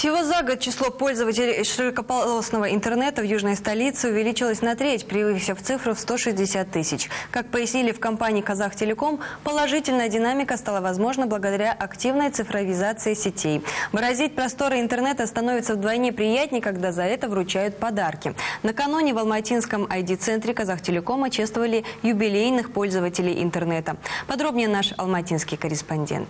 Всего за год число пользователей широкополосного интернета в южной столице увеличилось на треть, превысив цифру в 160 тысяч. Как пояснили в компании «Казахтелеком», положительная динамика стала возможна благодаря активной цифровизации сетей. Выразить просторы интернета становится вдвойне приятнее, когда за это вручают подарки. Накануне в Алматинском ID-центре «Казахтелекома» чествовали юбилейных пользователей интернета. Подробнее наш алматинский корреспондент.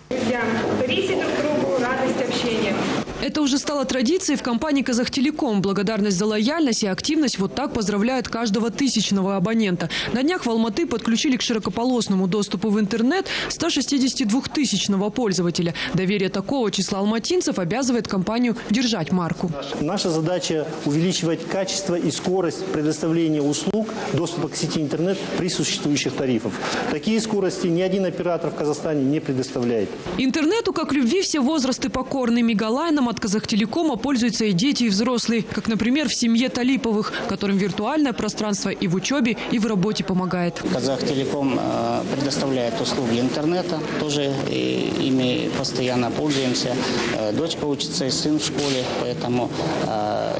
Друзья, дарите друг другу радость общения. Это уже стало традицией в компании «Казахтелеком». Благодарность за лояльность и активность вот так поздравляют каждого тысячного абонента. На днях в Алматы подключили к широкополосному доступу в интернет 162-тысячного пользователя. Доверие такого числа алматинцев обязывает компанию держать марку. Наша задача – увеличивать качество и скорость предоставления услуг доступа к сети интернет при существующих тарифах. Такие скорости ни один оператор в Казахстане не предоставляет. Интернету, как любви, все возрасты покорны. Мегалайном от «Казахтелекома» пользуются и дети, и взрослые. Как, например, в семье Талиповых, которым виртуальное пространство и в учебе, и в работе помогает. «Казахтелеком» предоставляет услуги интернета. Тоже ими постоянно пользуемся. Дочка учится и сын в школе, поэтому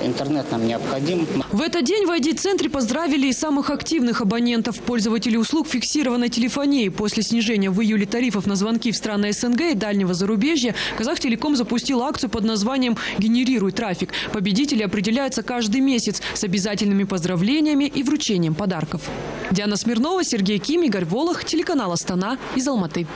интернет нам необходим. В этот день в ID-центре поздравили и самых активных абонентов. Пользователей услуг фиксированной телефонии. После снижения в июле тарифов на звонки в страны СНГ и дальнего зарубежья «Казахтелеком» запустил акцию под названием «Генерируй трафик». Победители определяются каждый месяц с обязательными поздравлениями и вручением подарков. Диана Смирнова, Сергей Ким, Игорь Волох, телеканал Астана из Алматы.